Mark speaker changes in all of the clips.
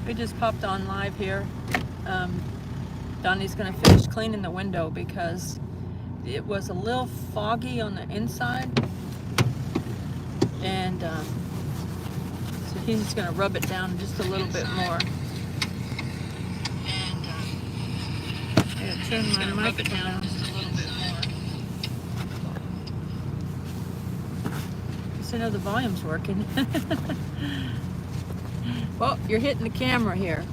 Speaker 1: We just popped on live here. Donny's gonna finish cleaning the window because it was a little foggy on the inside, and so he's just gonna rub it down just a little bit more. I'm gonna turn my mic down just a little bit more. So I know the volume's working. Well, you're hitting the camera here.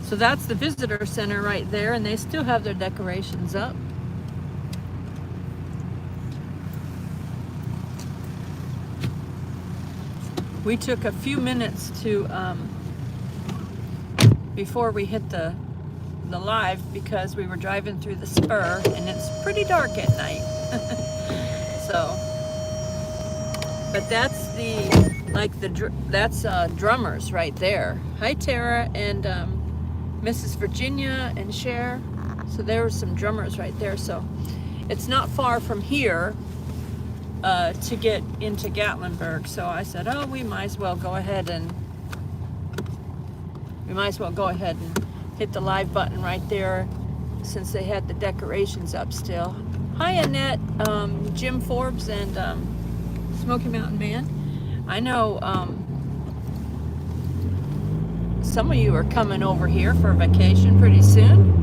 Speaker 1: So that's the visitor center right there, and they still have their decorations up. We took a few minutes to before we hit the live because we were driving through the spur and it's pretty dark at night. So, but that's that's drummers right there. Hi Tara and Mrs. Virginia and Cher. So there were some drummers right there. So it's not far from here to get into Gatlinburg. So I said, oh, we might as well go ahead and hit the live button right there since they had the decorations up still. Hi Annette, Jim Forbes and Smoky Mountain Band. I know some of you are coming over here for vacation pretty soon.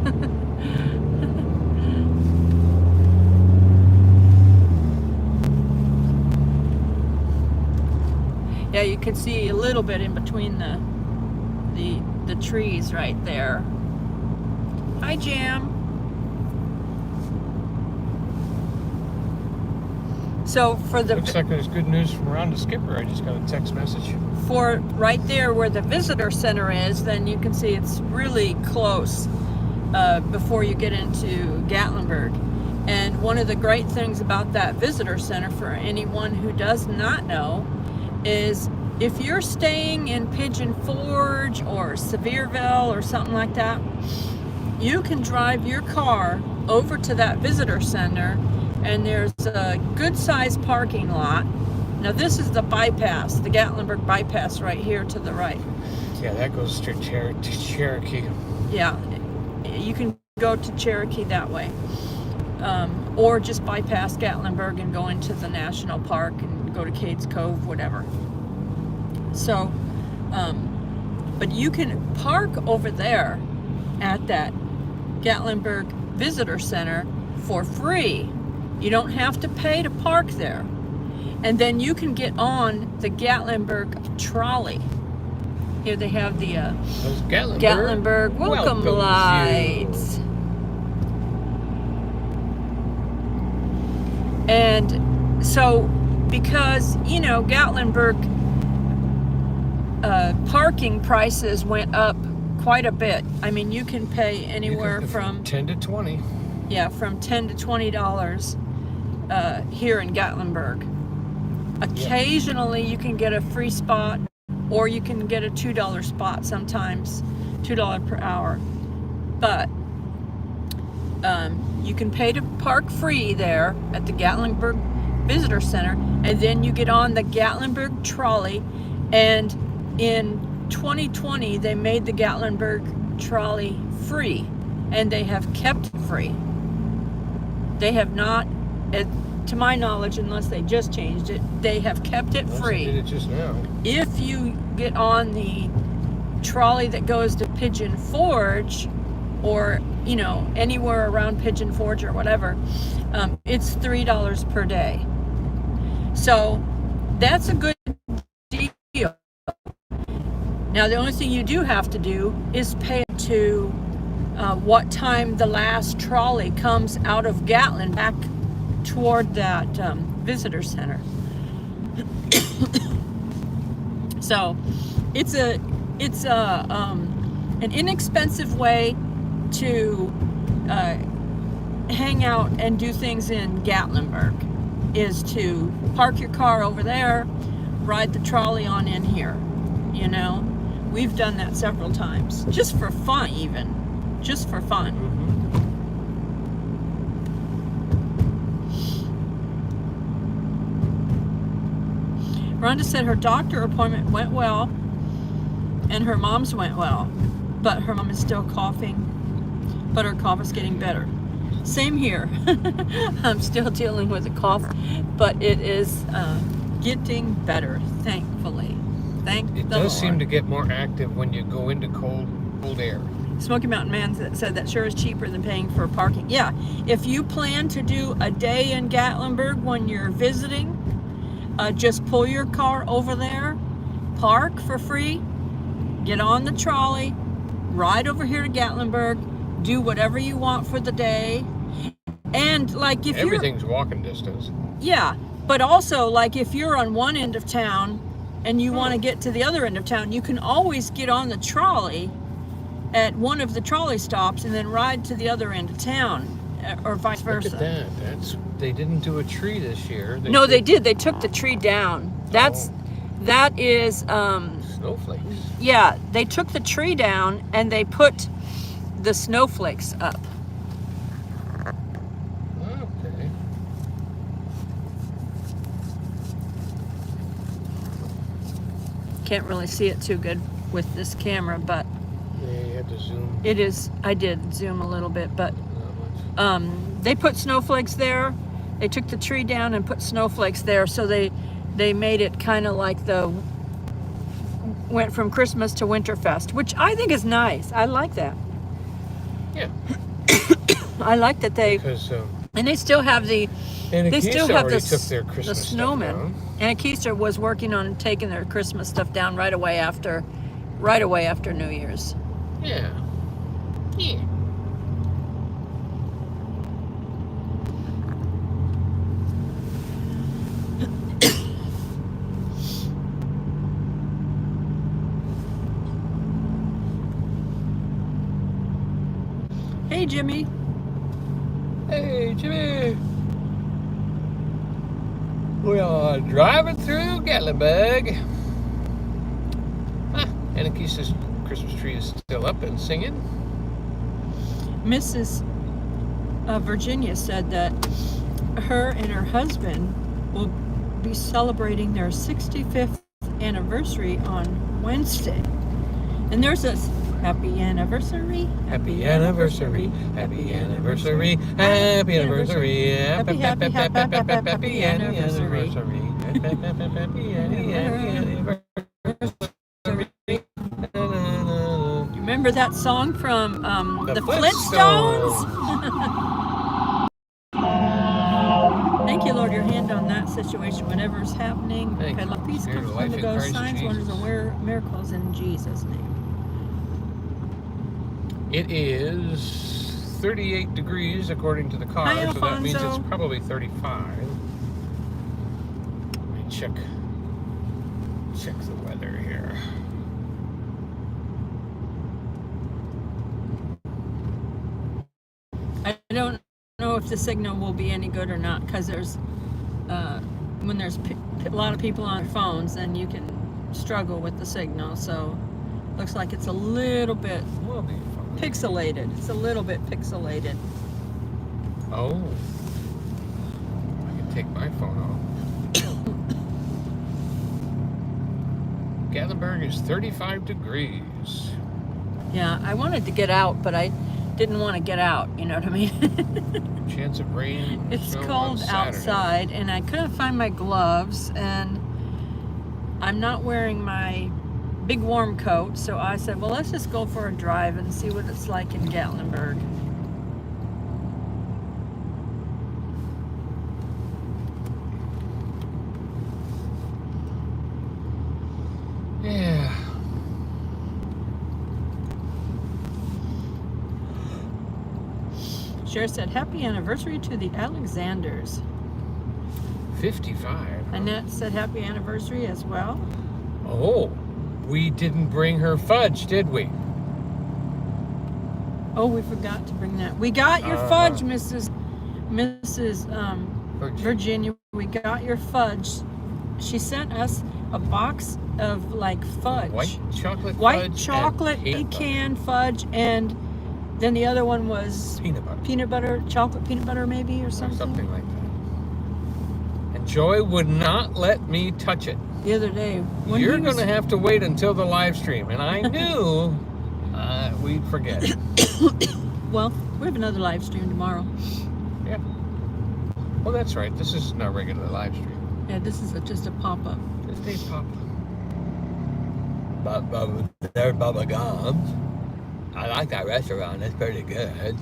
Speaker 1: Yeah, you can see a little bit in between the trees right there. Hi Jam. So for the
Speaker 2: looks like there's good news from around the skipper. I just got a text message.
Speaker 1: For right there where the visitor center is, then you can see it's really close before you get into Gatlinburg. And one of the great things about that visitor center for anyone who does not know is if you're staying in Pigeon Forge or Sevierville or something like that, you can drive your car over to that visitor center and there's a good sized parking lot. Now this is the bypass, the Gatlinburg bypass right here to the right.
Speaker 2: Yeah, that goes to Cherokee.
Speaker 1: Yeah, you can go to Cherokee that way. Or just bypass Gatlinburg and go into the national park and go to Cades Cove, whatever. So, but you can park over there at that Gatlinburg Visitor Center for free. You don't have to pay to park there. And then you can get on the Gatlinburg trolley. Here they have the Gatlinburg welcome lights. And so, because, you know, Gatlinburg parking prices went up quite a bit. I mean, you can pay anywhere from
Speaker 2: 10 to 20.
Speaker 1: Yeah, from $10 to $20 here in Gatlinburg. Occasionally, you can get a free spot, or you can get a $2 spot sometimes, $2 per hour. But you can pay to park free there at the Gatlinburg Visitor Center, and then you get on the Gatlinburg trolley. And in 2020, they made the Gatlinburg trolley free, and they have kept it free. They have not, to my knowledge, unless they just changed it, they have kept it free.
Speaker 2: They did it just now.
Speaker 1: If you get on the trolley that goes to Pigeon Forge, or, you know, anywhere around Pigeon Forge or whatever, it's $3 per day. So that's a good deal. Now, the only thing you do have to do is pay to what time the last trolley comes out of Gatlin back toward that visitor center. So it's an inexpensive way to hang out and do things in Gatlinburg, is to park your car over there, ride the trolley on in here. You know, we've done that several times, just for fun, even just for fun. Rhonda said her doctor appointment went well, and her mom's went well, but her mom is still coughing, but her cough is getting better. Same here. I'm still dealing with a cough, but it is getting better, thankfully. Thank the Lord.
Speaker 2: It does seem to get more active when you go into cold air.
Speaker 1: Smoky Mountain Man said that sure is cheaper than paying for parking. Yeah, if you plan to do a day in Gatlinburg when you're visiting, just pull your car over there, park for free, get on the trolley, ride over here to Gatlinburg, do whatever you want for the day. And like if
Speaker 2: everything's walking distance.
Speaker 1: Yeah, but also like if you're on one end of town and you want to get to the other end of town, you can always get on the trolley at one of the trolley stops and then ride to the other end of town, or vice versa.
Speaker 2: Look at that. They didn't do a tree this year.
Speaker 1: They did. They took the tree down. That is
Speaker 2: snowflakes.
Speaker 1: Yeah, they took the tree down and they put the snowflakes up.
Speaker 2: Okay.
Speaker 1: Can't really see it too good with this camera, but
Speaker 2: Yeah, you had to zoom.
Speaker 1: it is. I did zoom a little bit, but they put snowflakes there. They took the tree down and put snowflakes there, so they made it kind of like went from Christmas to Winterfest, which I think is nice. I like that.
Speaker 2: Yeah.
Speaker 1: I like that
Speaker 2: Because,
Speaker 1: and they still have the
Speaker 2: took their Christmas
Speaker 1: the snowmen.
Speaker 2: stuff down.
Speaker 1: And Akisa was working on taking their Christmas stuff down right away after New Year's.
Speaker 2: Yeah. Yeah.
Speaker 1: Hey, Jimmy.
Speaker 2: Hey, Jimmy. We are driving through Gatlinburg. And Akisa's Christmas tree is still up and singing.
Speaker 1: Mrs. Virginia said that her and her husband will be celebrating their 65th anniversary on Wednesday. And there's a happy anniversary.
Speaker 2: Happy anniversary. Happy anniversary. Happy anniversary.
Speaker 1: Happy anniversary.
Speaker 2: Happy anniversary.
Speaker 1: You remember that song from the Flintstones? Thank you, Lord, your hand on that situation, whatever's happening.
Speaker 2: Thank
Speaker 1: Okay,
Speaker 2: you.
Speaker 1: let peace
Speaker 2: Spirit
Speaker 1: come
Speaker 2: of
Speaker 1: from
Speaker 2: life
Speaker 1: the
Speaker 2: in
Speaker 1: ghost,
Speaker 2: Christ
Speaker 1: signs, wonders,
Speaker 2: Jesus.
Speaker 1: and miracles in Jesus' name.
Speaker 2: It is 38 degrees according to the car,
Speaker 1: Hi,
Speaker 2: so that means
Speaker 1: Alfonso.
Speaker 2: it's probably 35. Let me check the weather here.
Speaker 1: I don't know if the signal will be any good or not, because there's when there's a lot of people on phones, then you can struggle with the signal. So looks like it's a little bit
Speaker 2: We'll be fine.
Speaker 1: pixelated. It's a little bit pixelated.
Speaker 2: Oh, I can take my phone off. Gatlinburg is 35 degrees.
Speaker 1: Yeah, I wanted to get out, but I didn't want to get out. You know what I mean?
Speaker 2: Chance of rain.
Speaker 1: It's
Speaker 2: snow on
Speaker 1: cold
Speaker 2: Saturday.
Speaker 1: outside, and I couldn't find my gloves, and I'm not wearing my big warm coat, so I said, well, let's just go for a drive and see what it's like in Gatlinburg.
Speaker 2: Yeah.
Speaker 1: Cher said, happy anniversary to the Alexanders.
Speaker 2: 55.
Speaker 1: Annette said, happy anniversary as well.
Speaker 2: Oh, we didn't bring her fudge, did we?
Speaker 1: Oh, we forgot to bring that. We got your fudge, Mrs. Virginia. We got your fudge. She sent us a box of like fudge.
Speaker 2: White chocolate
Speaker 1: White
Speaker 2: fudge
Speaker 1: chocolate
Speaker 2: and peanut
Speaker 1: pecan fudge, and then the other one was
Speaker 2: butter. Peanut butter.
Speaker 1: peanut butter, chocolate peanut butter maybe, or
Speaker 2: Or
Speaker 1: something.
Speaker 2: something like that. And Joy would not let me touch it.
Speaker 1: The other day, when
Speaker 2: You're
Speaker 1: he was-
Speaker 2: going to have to wait until the live stream. And I knew we'd forget.
Speaker 1: Well, we have another live stream tomorrow.
Speaker 2: Yeah. Well, that's right. This isn't our regular live stream.
Speaker 1: Yeah, this is just a pop-up.
Speaker 2: Just a pop-up.
Speaker 3: There's Bubba Gums. I like that restaurant. It's pretty good.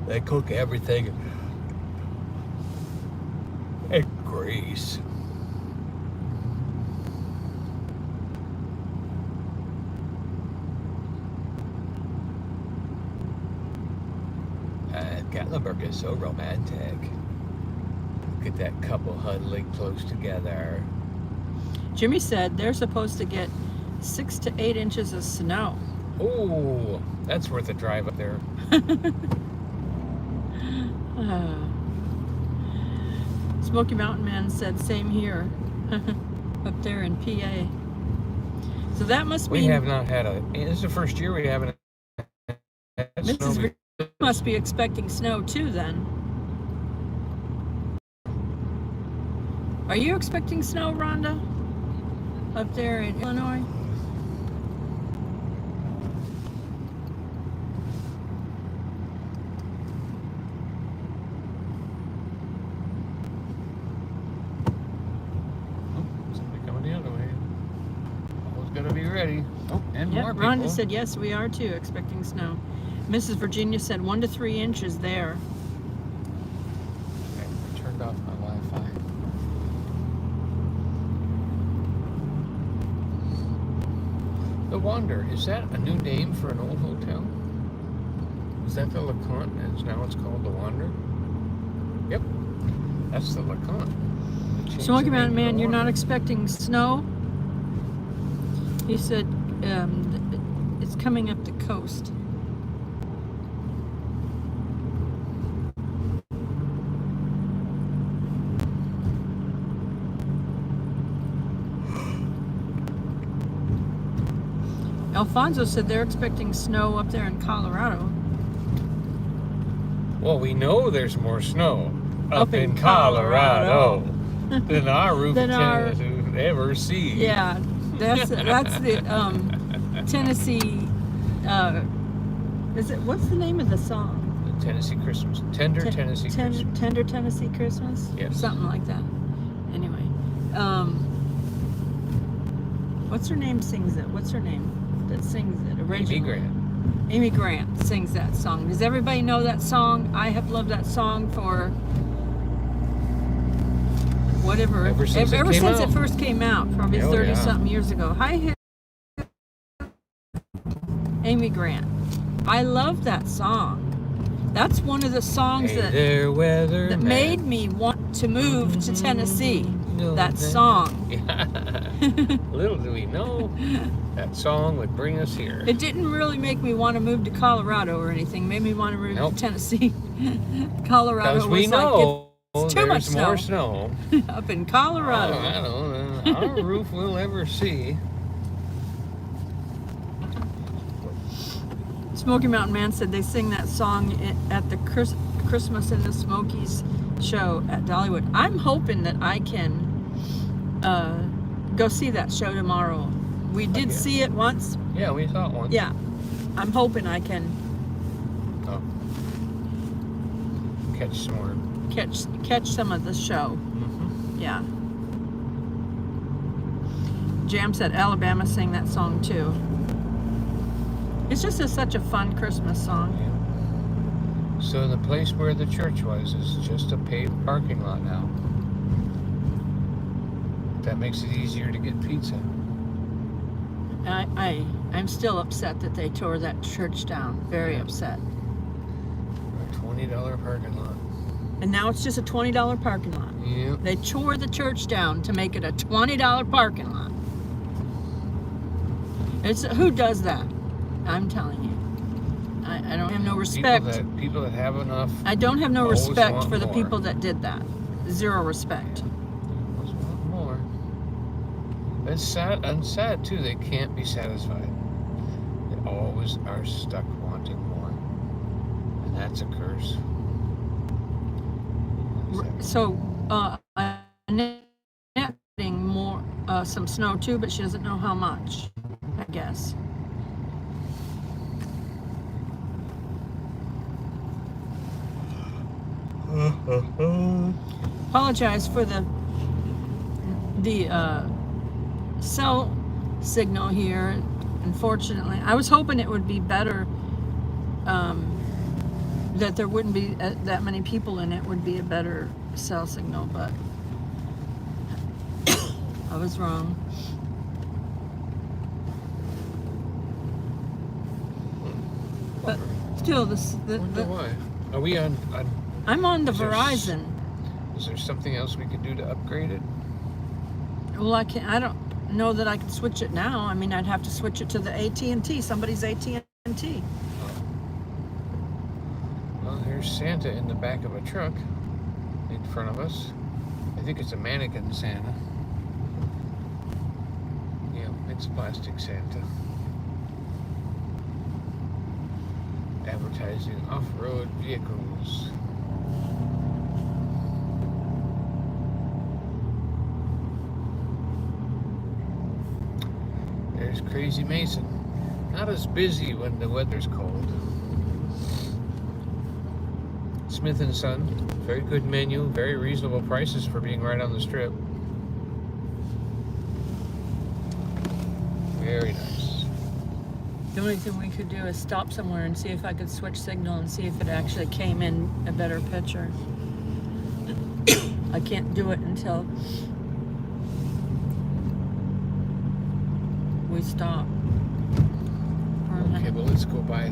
Speaker 3: They cook everything in grease. And Gatlinburg is so romantic. Look at that couple huddling close together.
Speaker 1: Jimmy said they're supposed to get 6 to 8 inches of snow.
Speaker 2: Oh, that's worth a drive up there.
Speaker 1: Smoky Mountain Man said same here. Up there in PA. So that must
Speaker 2: We
Speaker 1: mean
Speaker 2: have not had this is the first year we haven't had snow.
Speaker 1: Mrs. Virginia must be expecting snow too then. Are you expecting snow, Rhonda? Up there in Illinois?
Speaker 2: Somebody coming the other way. Always gotta be ready. Oh, and
Speaker 1: Yep,
Speaker 2: more people.
Speaker 1: Rhonda said yes, we are too expecting snow. Mrs. Virginia said 1 to 3 inches there.
Speaker 2: Okay, I turned off my Wi-Fi. The Wander, is that a new name for an old hotel? Is that the LeConte and now it's called the Wander? Yep, that's the LeConte. They changed
Speaker 1: Smoky
Speaker 2: the name
Speaker 1: Mountain
Speaker 2: to
Speaker 1: Man,
Speaker 2: the
Speaker 1: you're not
Speaker 2: Wander.
Speaker 1: expecting snow? He said it's coming up the coast. Alfonso said they're expecting snow up there in Colorado.
Speaker 2: Well, we know there's more snow
Speaker 1: Up in Colorado.
Speaker 2: than our roof
Speaker 1: Than our-
Speaker 2: antennas would ever see.
Speaker 1: Yeah, that's the Tennessee. Is it? What's the name of the song?
Speaker 2: The Tennessee Christmas. Tender Tennessee Christmas.
Speaker 1: Tender Tennessee Christmas.
Speaker 2: Yes.
Speaker 1: Something like that. Anyway, what's her name? Sings it. What's her name? That sings it originally.
Speaker 2: Amy Grant.
Speaker 1: Amy Grant sings that song. Does everybody know that song? I have loved that song for whatever.
Speaker 2: Ever since it came out.
Speaker 1: first came out, probably
Speaker 2: Oh,
Speaker 1: 30
Speaker 2: yeah.
Speaker 1: something years ago. Hi, Amy Grant. I love that song. That's one of the songs
Speaker 2: Hey
Speaker 1: that
Speaker 2: there, weatherman.
Speaker 1: that made me want to move to Tennessee.
Speaker 2: No,
Speaker 1: That song.
Speaker 2: Yeah. Little do we know that song would bring us here.
Speaker 1: It didn't really make me want to move to Colorado or anything. It made me want to move
Speaker 2: Nope.
Speaker 1: to Tennessee. Colorado
Speaker 2: Because we
Speaker 1: was
Speaker 2: know
Speaker 1: it's too much
Speaker 2: there's more snow.
Speaker 1: like up in Colorado.
Speaker 2: I don't know. Our roof we'll ever see.
Speaker 1: Smoky Mountain Man said they sing that song at the Christmas in the Smokies show at Dollywood. I'm hoping that I can go see that show tomorrow. We did
Speaker 2: Okay.
Speaker 1: see it once.
Speaker 2: Yeah, we saw it once.
Speaker 1: Yeah. I'm hoping I can
Speaker 2: Oh. Catch some more.
Speaker 1: catch some of the show.
Speaker 2: Mm-hmm.
Speaker 1: Yeah. Jam said Alabama sang that song too. It's just such a fun Christmas song.
Speaker 2: Yeah. So the place where the church was is just a paved parking lot now. That makes it easier to get pizza.
Speaker 1: I'm still upset that they tore that church down. Very upset.
Speaker 2: A $20 parking lot.
Speaker 1: And now it's just a $20 parking lot.
Speaker 2: Yep.
Speaker 1: They tore the church down to make it a $20 parking lot. Who does that? I'm telling you. I don't have no respect.
Speaker 2: People that have enough.
Speaker 1: I don't have no
Speaker 2: always
Speaker 1: respect
Speaker 2: want
Speaker 1: for the
Speaker 2: more.
Speaker 1: people that did that. Zero respect.
Speaker 2: Always want more. It's sad and sad too. They can't be satisfied. They always are stuck wanting more, and that's a curse.
Speaker 1: So, Annette getting more, some snow too, but she doesn't know how much, I guess. Apologize for the cell signal here. Unfortunately, I was hoping it would be better, that there wouldn't be that many people in it, would be a better cell signal, but I was wrong. But still,
Speaker 2: Why? Are we on
Speaker 1: I'm on the
Speaker 2: Is there
Speaker 1: Verizon.
Speaker 2: Is there something else we could do to upgrade it?
Speaker 1: Well, I don't know that I can switch it now. I mean, I'd have to switch it to the AT&T, somebody's AT&T.
Speaker 2: Well, here's Santa in the back of a truck in front of us. I think it's a mannequin Santa. Yeah, it's plastic Santa. Advertising off-road vehicles. There's Crazy Mason. Not as busy when the weather's cold. Smith & Son. Very good menu. Very reasonable prices for being right on the strip. Very nice.
Speaker 1: The only thing we could do is stop somewhere and see if I could switch signal and see if it actually came in a better picture. I can't do it until we stop.
Speaker 2: Okay, well, let's go by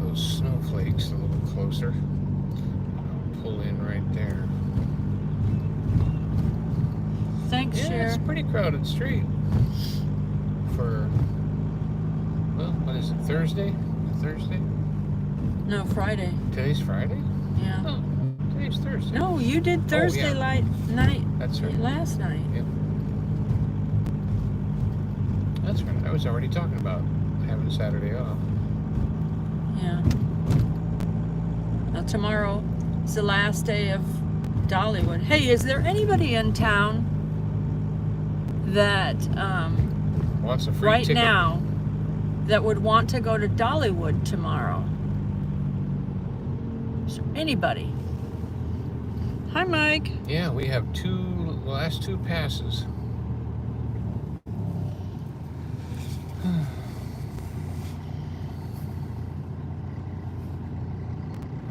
Speaker 2: those snowflakes a little closer. I'll pull in right there.
Speaker 1: Thanks,
Speaker 2: Yeah,
Speaker 1: Cher.
Speaker 2: it's a pretty crowded street for, well, what is it, Thursday? Thursday?
Speaker 1: No, Friday.
Speaker 2: Today's Friday?
Speaker 1: Yeah.
Speaker 2: Oh, today's Thursday.
Speaker 1: No, you did Thursday night.
Speaker 2: That's right.
Speaker 1: Last night.
Speaker 2: Yep. That's right. I was already talking about having Saturday off.
Speaker 1: Yeah. Now tomorrow is the last day of Dollywood. Hey, is there anybody in town that
Speaker 2: Wants a free
Speaker 1: right
Speaker 2: ticket.
Speaker 1: now that would want to go to Dollywood tomorrow? Is there anybody? Hi, Mike.
Speaker 2: Yeah, we have last two passes.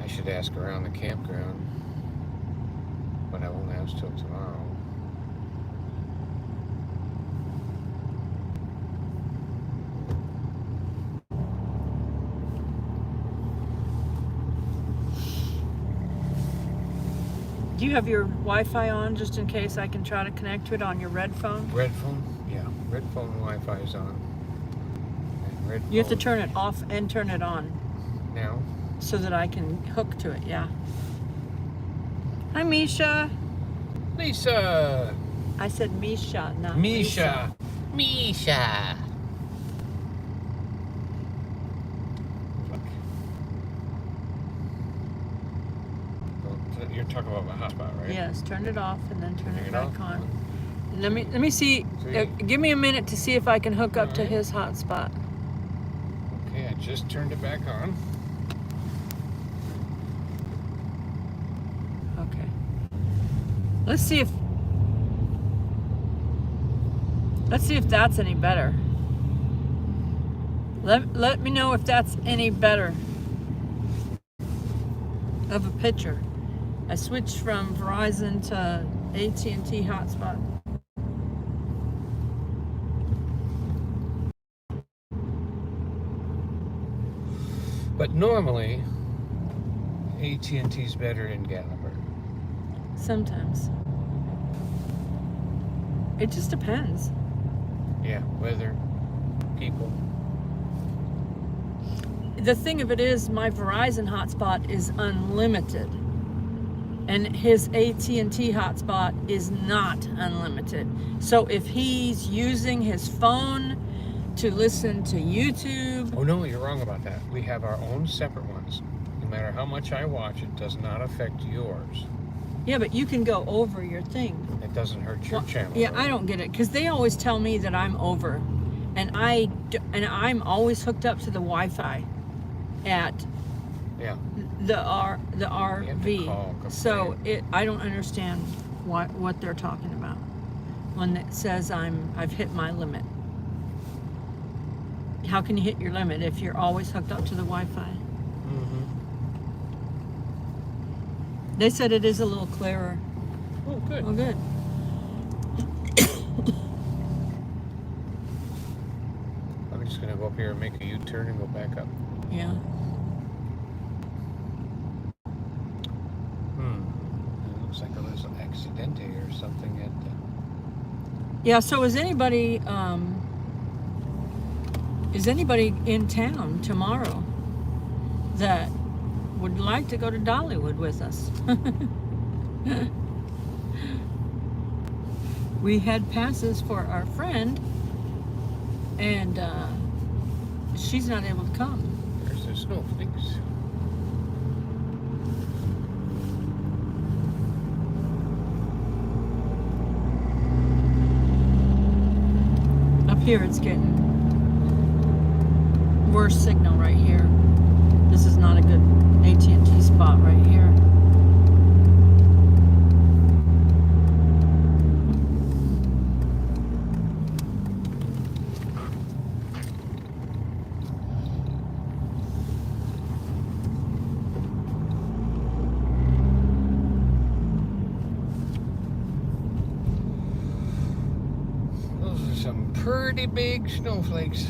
Speaker 2: I should ask around the campground, but I won't ask till tomorrow.
Speaker 1: Do you have your Wi-Fi on just in case I can try to connect to it on your red phone?
Speaker 2: Red phone? Yeah, red phone Wi-Fi is on. And red
Speaker 1: You have to
Speaker 2: phone
Speaker 1: turn it off and turn it on
Speaker 2: now.
Speaker 1: so that I can hook to it, yeah. Hi, Misha.
Speaker 2: Lisa!
Speaker 1: I said Misha, not
Speaker 2: Misha! Misha! Look. You're talking about my hotspot, right?
Speaker 1: Yes, turn it off and then turn
Speaker 2: Turn
Speaker 1: it
Speaker 2: it
Speaker 1: back
Speaker 2: off?
Speaker 1: on. Let me see.
Speaker 2: See?
Speaker 1: Give me a minute to see if I can hook up to
Speaker 2: Alright.
Speaker 1: his hotspot.
Speaker 2: Okay, I just turned it back on.
Speaker 1: Okay. Let's see if that's any better. Let me know if that's any better of a picture. I switched from Verizon to AT&T hotspot.
Speaker 2: But normally, AT&T's better in Gatlinburg.
Speaker 1: Sometimes. It just depends.
Speaker 2: Yeah, weather, people.
Speaker 1: The thing of it is, my Verizon hotspot is unlimited, and his AT&T hotspot is not unlimited. So if he's using his phone to listen to YouTube,
Speaker 2: Oh no, you're wrong about that. We have our own separate ones. No matter how much I watch, it does not affect yours.
Speaker 1: Yeah, but you can go over your thing.
Speaker 2: It doesn't hurt your
Speaker 1: Well,
Speaker 2: channel.
Speaker 1: yeah,
Speaker 2: right?
Speaker 1: I don't get it because they always tell me that I'm over, and I'm always hooked up to the Wi-Fi at
Speaker 2: Yeah.
Speaker 1: the
Speaker 2: You have to
Speaker 1: RV.
Speaker 2: call,
Speaker 1: So
Speaker 2: complain.
Speaker 1: I don't understand what they're talking about when it says I've hit my limit. How can you hit your limit if you're always hooked up to the Wi-Fi?
Speaker 2: Mm-hmm.
Speaker 1: They said it is a little clearer.
Speaker 2: Oh, good.
Speaker 1: Oh, good.
Speaker 2: I'm just gonna go up here and make a U-turn and go back up.
Speaker 1: Yeah.
Speaker 2: It looks like a little accidente or something at the...
Speaker 1: Yeah. So is anybody in town tomorrow that would like to go to Dollywood with us? We had passes for our friend, and she's not able to come.
Speaker 2: There's the snowflakes.
Speaker 1: Up here it's getting worse signal right here. This is not a good AT&T spot right here.
Speaker 2: Those are some pretty big snowflakes.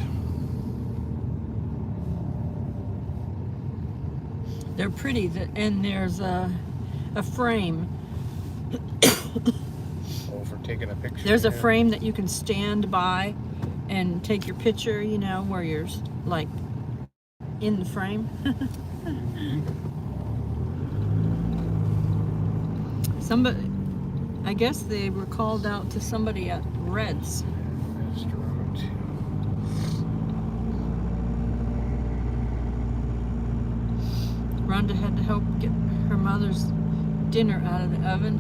Speaker 1: They're pretty, and there's a frame.
Speaker 2: Oh, for taking a picture.
Speaker 1: There's a
Speaker 2: yeah.
Speaker 1: frame that you can stand by and take your picture, you know, where you're like in the frame. Somebody, I guess they were called out to somebody at Red's.
Speaker 2: Restaurant.
Speaker 1: Rhonda had to help get her mother's dinner out of the oven.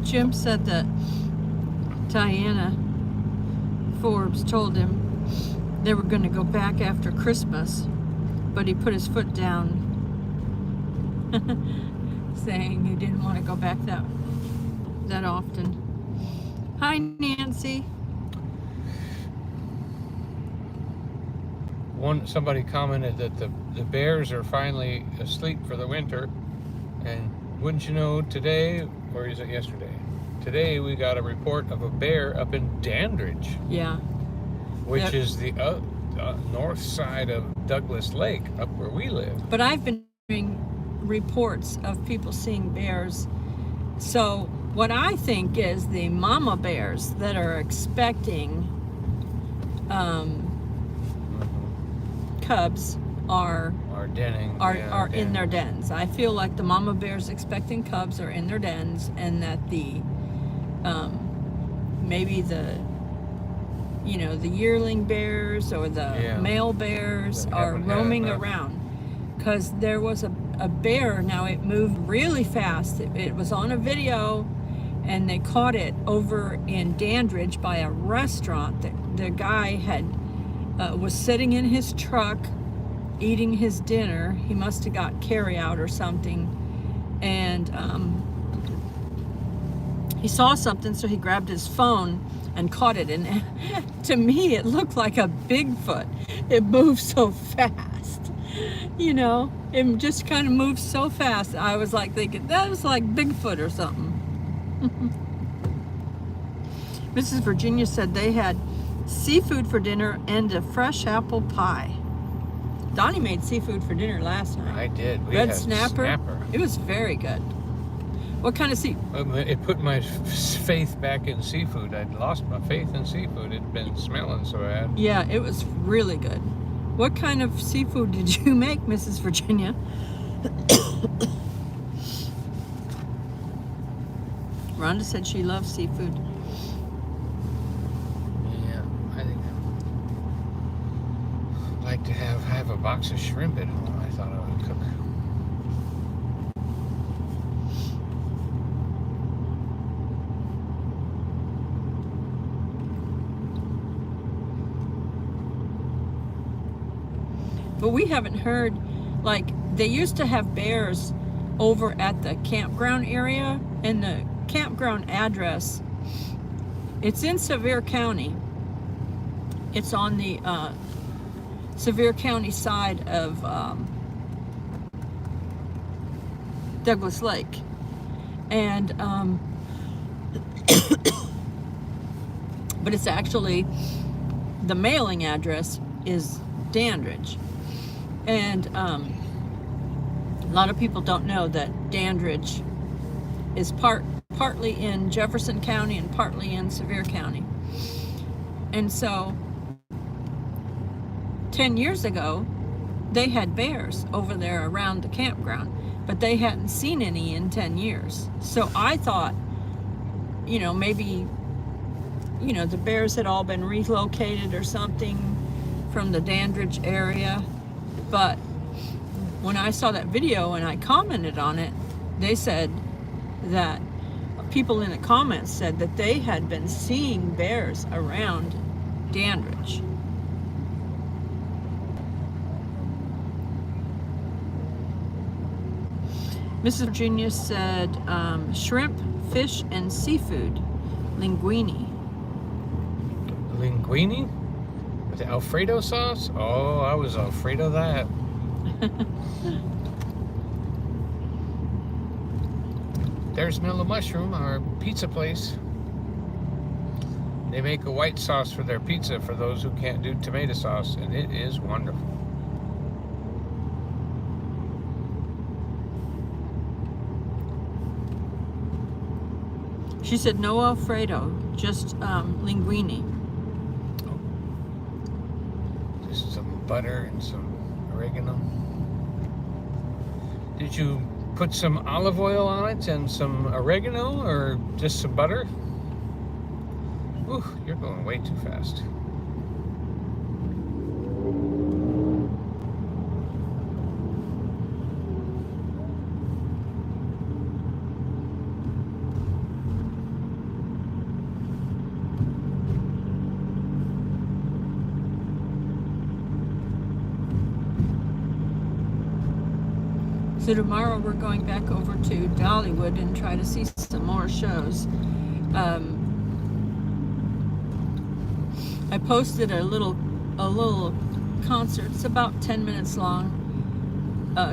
Speaker 1: Jim said that Diana Forbes told him they were going to go back after Christmas, but he put his foot down, saying he didn't want to go back that often. Hi, Nancy.
Speaker 2: Somebody commented that the bears are finally asleep for the winter, and wouldn't you know, today, or is it yesterday? Today we got a report of a bear up in Dandridge,
Speaker 1: Yeah.
Speaker 2: which
Speaker 1: Yep.
Speaker 2: is the north side of Douglas Lake, up where we live.
Speaker 1: But I've been hearing reports of people seeing bears. So what I think is the mama bears that are expecting cubs are
Speaker 2: denning.
Speaker 1: are in their dens. I feel like the mama bears expecting cubs are in their dens, and that the maybe the yearling bears or the male bears
Speaker 2: That
Speaker 1: are
Speaker 2: haven't had
Speaker 1: roaming
Speaker 2: enough.
Speaker 1: around, because there was a bear. Now it moved really fast. It was on a video, and they caught it over in Dandridge by a restaurant. The guy was sitting in his truck eating his dinner. He must have got carry out or something, and he saw something, so he grabbed his phone and caught it. And to me, it looked like a Bigfoot. It moved so fast, it just kind of moved so fast. I was like thinking that was like Bigfoot or something. Mrs. Virginia said they had seafood for dinner and a fresh apple pie. Donnie made seafood for dinner last night.
Speaker 2: I did. We
Speaker 1: Red
Speaker 2: had
Speaker 1: snapper. It was very good. What kind of
Speaker 2: It put my faith back in seafood. I'd lost my faith in seafood. It'd been smelling so bad.
Speaker 1: Yeah, it was really good. What kind of seafood did you make, Mrs. Virginia? Rhonda said she loves seafood.
Speaker 2: Yeah, I think I'd like to have a box of shrimp at home. I thought I would cook.
Speaker 1: But we haven't heard, like, they used to have bears over at the campground area, and the campground address, it's in Sevier County. It's on the Sevier County side of Douglas Lake. And, but it's actually, the mailing address is Dandridge. And a lot of people don't know that Dandridge is partly in Jefferson County and partly in Sevier County. And so 10 years ago, they had bears over there around the campground, but they hadn't seen any in 10 years. So I thought, maybe, the bears had all been relocated or something from the Dandridge area. But when I saw that video and I commented on it, they said that people in the comments said that they had been seeing bears around Dandridge. Mrs. Virginia said shrimp, fish, and seafood. Linguine.
Speaker 2: Linguine? With Alfredo sauce? Oh, I was afraid of that. There's Mellow Mushroom, our pizza place. They make a white sauce for their pizza for those who can't do tomato sauce, and it is wonderful.
Speaker 1: She said no Alfredo, just linguine.
Speaker 2: Just some butter and some oregano. Did you put some olive oil on it and some oregano, or just some butter? Ooh, you're going way too fast.
Speaker 1: So tomorrow we're going back over to Dollywood and try to see some more shows. I posted a little concert. It's about 10 minutes long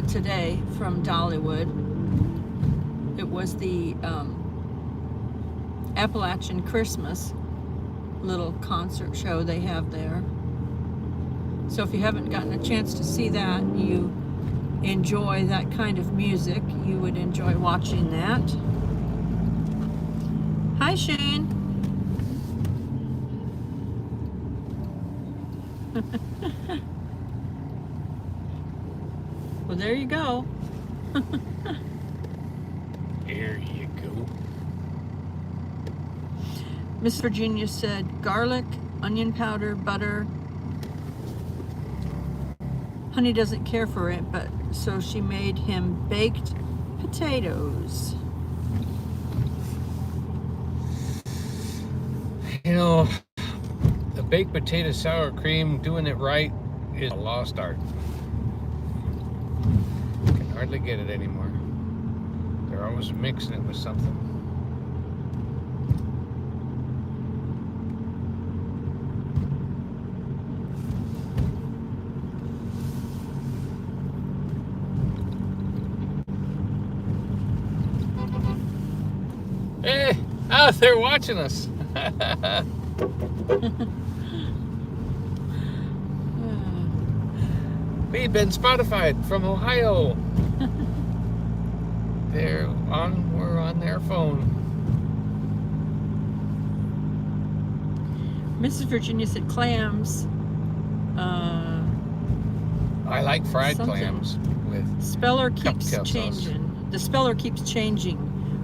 Speaker 1: today from Dollywood. It was the Appalachian Christmas little concert show they have there. So if you haven't gotten a chance to see that, you enjoy that kind of music, you would enjoy watching that. Hi, Shane. Well, there you go.
Speaker 2: There you go.
Speaker 1: Miss Virginia said garlic, onion powder, butter. Honey doesn't care for it, but so she made him baked potatoes.
Speaker 2: You know, the baked potato sour cream, doing it right, is a lost art. You can hardly get it anymore. They're always mixing it with something. Hey, oh, they're watching us. We've been Spotified from Ohio. We're on their phone.
Speaker 1: Mrs. Virginia said clams.
Speaker 2: I like fried
Speaker 1: Something.
Speaker 2: clams with
Speaker 1: Speller keeps
Speaker 2: cocktail sauce.
Speaker 1: changing. The speller keeps changing.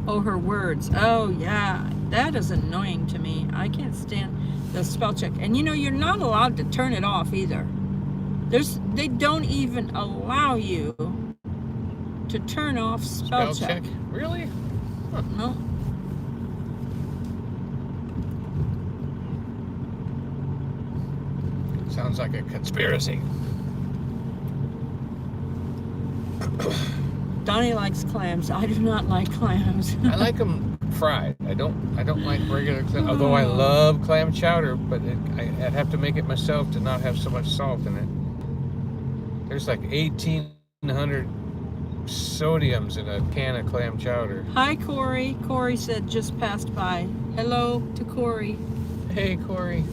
Speaker 1: Oh, her words. Oh, yeah. That is annoying to me. I can't stand the spell check. And you know, you're not allowed to turn it off either. They don't even allow you to turn off spell check.
Speaker 2: Really? Huh.
Speaker 1: No.
Speaker 2: Sounds like a conspiracy.
Speaker 1: Donnie likes clams. I do not like clams.
Speaker 2: I like them fried. I don't like regular clams. Although I love clam chowder, but I'd have to make it myself to not have so much salt in it. There's like 1,800 sodiums in a can of clam chowder.
Speaker 1: Hi, Corey. Corey said just passed by. Hello to Corey.
Speaker 2: Hey, Corey.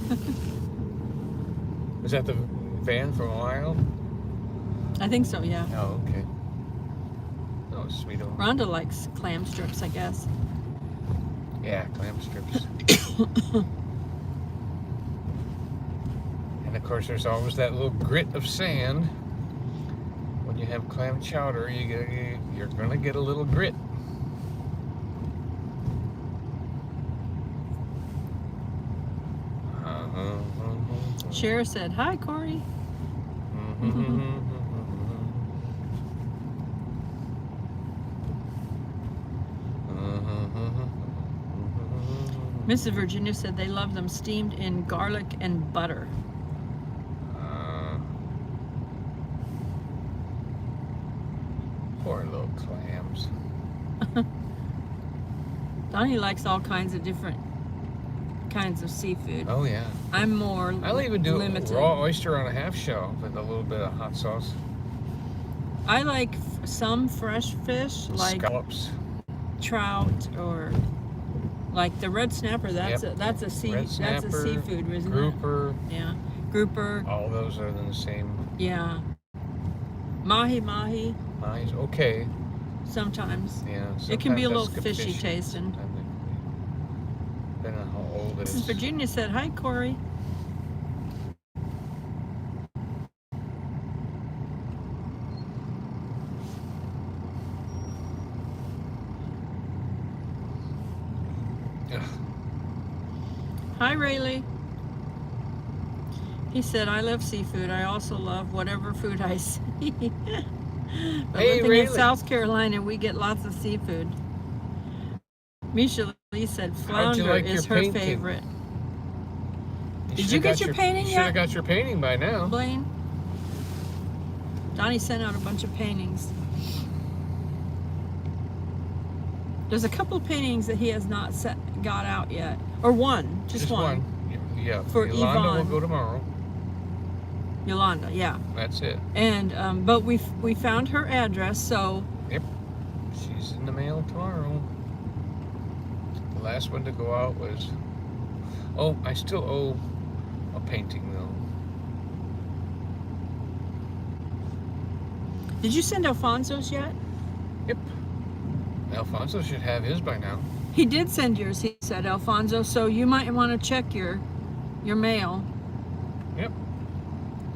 Speaker 2: Is that the van from Ohio?
Speaker 1: I think so, yeah.
Speaker 2: Oh, okay. Oh, sweet old.
Speaker 1: Rhonda likes clam strips, I guess.
Speaker 2: Yeah, clam strips. And of course, there's always that little grit of sand. When you have clam chowder, you're gonna get a little grit.
Speaker 1: Cher said, hi, Corey. Mrs. Virginia said they love them steamed in garlic and butter.
Speaker 2: Poor little clams.
Speaker 1: Donnie likes all kinds of different kinds of seafood.
Speaker 2: Oh yeah.
Speaker 1: I'm more
Speaker 2: I'll even do
Speaker 1: limited.
Speaker 2: raw oyster on a half shell with a little bit of hot sauce.
Speaker 1: I like some fresh fish, like
Speaker 2: Scallops.
Speaker 1: trout, or like the red snapper. That's
Speaker 2: Yep.
Speaker 1: that's a seafood, isn't
Speaker 2: grouper.
Speaker 1: it? Yeah, grouper.
Speaker 2: All those are the same.
Speaker 1: Yeah, mahi.
Speaker 2: Mine's okay.
Speaker 1: Sometimes.
Speaker 2: Yeah.
Speaker 1: It can be a
Speaker 2: sometimes
Speaker 1: little
Speaker 2: that's
Speaker 1: fishy
Speaker 2: fishy.
Speaker 1: tasting.
Speaker 2: Depending on how old it
Speaker 1: Mrs.
Speaker 2: is.
Speaker 1: Virginia said, hi, Corey.
Speaker 2: Ugh.
Speaker 1: Hi, Rayleigh. He said, I love seafood. I also love whatever food I see. But
Speaker 2: Hey,
Speaker 1: living in
Speaker 2: Rayleigh.
Speaker 1: South Carolina, we get lots of seafood. Misha Lee said
Speaker 2: How'd you
Speaker 1: flounder
Speaker 2: like
Speaker 1: is
Speaker 2: your
Speaker 1: her
Speaker 2: painting?
Speaker 1: favorite. Did
Speaker 2: should've
Speaker 1: you get
Speaker 2: got
Speaker 1: your painting
Speaker 2: You should
Speaker 1: yet?
Speaker 2: have got your painting by now.
Speaker 1: Blaine? Donnie sent out a bunch of paintings. There's a couple of paintings that he has not got out yet. Or one, just one.
Speaker 2: Yeah.
Speaker 1: For
Speaker 2: Yolanda will
Speaker 1: Yvonne.
Speaker 2: go tomorrow.
Speaker 1: Yolanda, yeah.
Speaker 2: That's it.
Speaker 1: And but we found her address, so
Speaker 2: Yep. She's in the mail tomorrow. The last one to go out was. Oh, I still owe a painting though.
Speaker 1: did you send Alfonso's yet?
Speaker 2: Yep. Alfonso should have his by now.
Speaker 1: He did send yours, he said, Alfonso, so you might want to check your mail.
Speaker 2: Yep.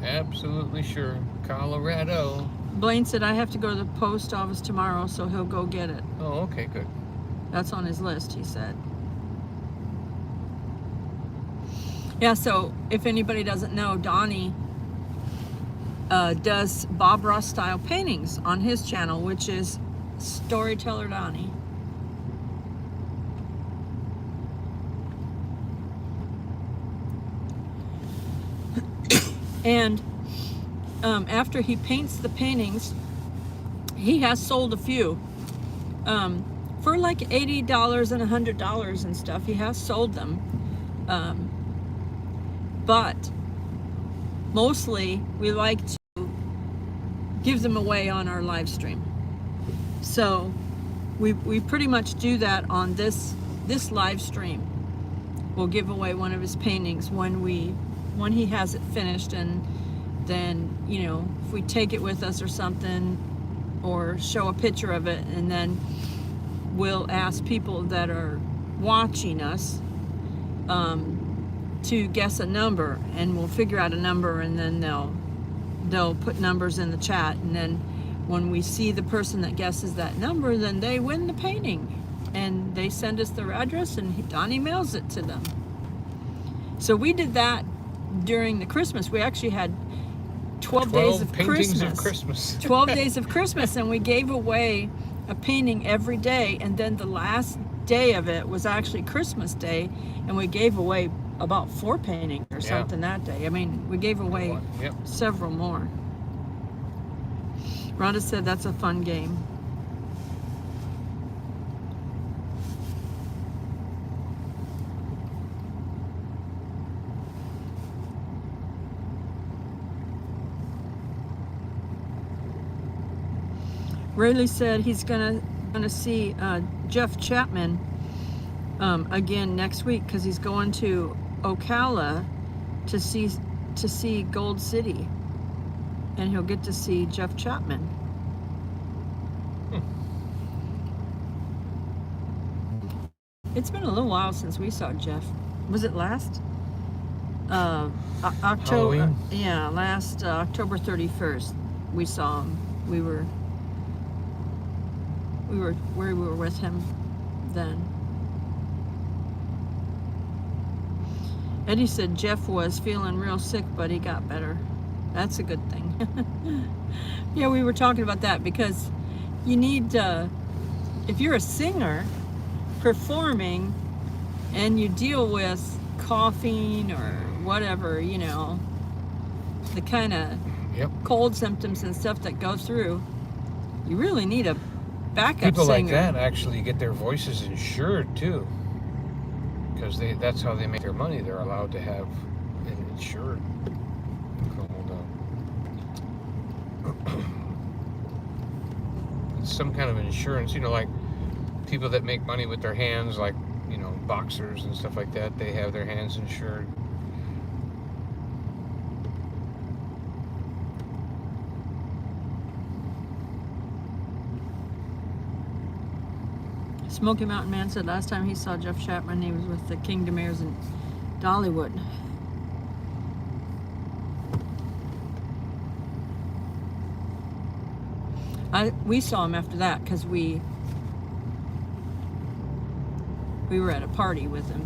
Speaker 2: Absolutely sure. Colorado.
Speaker 1: Blaine said, I have to go to the post office tomorrow, so he'll go get it.
Speaker 2: Oh, okay, good.
Speaker 1: That's on his list, he said. Yeah, so if anybody doesn't know, Donnie does Bob Ross style paintings on his channel, which is Storyteller Donnie. And after he paints the paintings, he has sold a few for like $80 and $100 and stuff. He has sold them, but mostly we like to give them away on our live stream. So we pretty much do that on this live stream. We'll give away one of his paintings when he has it finished, and then, you know, if we take it with us or something, or show a picture of it, and then we'll ask people that are watching us to guess a number, and we'll figure out a number, and then they'll put numbers in the chat, and then when we see the person that guesses that number, then they win the painting, and they send us their address, and Donnie mails it to them. So we did that during the Christmas. We actually had 12 days of
Speaker 2: paintings
Speaker 1: Christmas.
Speaker 2: of Christmas.
Speaker 1: 12 days of Christmas, and we gave away a painting every day, and then the last day of it was actually Christmas Day, and we gave away about 4 paintings or something that day. I mean, we gave away several more. Rhonda said that's a fun game. Rayleigh said he's gonna see Jeff Chapman again next week, because he's going to Ocala to see Gold City, and he'll get to see Jeff Chapman. It's been a little while since we saw Jeff. Was it last October?
Speaker 2: Halloween?
Speaker 1: Yeah, last October 31st we saw him. We were with him then. Eddie said Jeff was feeling real sick, but he got better. That's a good thing. Yeah, we were talking about that, because you need, if you're a singer performing and you deal with coughing or whatever, you know, the kind of cold symptoms and stuff that go through, you really need a backup
Speaker 2: People
Speaker 1: singer.
Speaker 2: like that actually get their voices insured too, because that's how they make their money. They're allowed to have an insured it's some kind of insurance, you know, like people that make money with their hands, like, you know, boxers and stuff like that, they have their hands insured.
Speaker 1: Smoky Mountain Man said last time he saw Jeff Chapman, he was with the King Demares in Dollywood. We saw him after that, because we were at a party with him.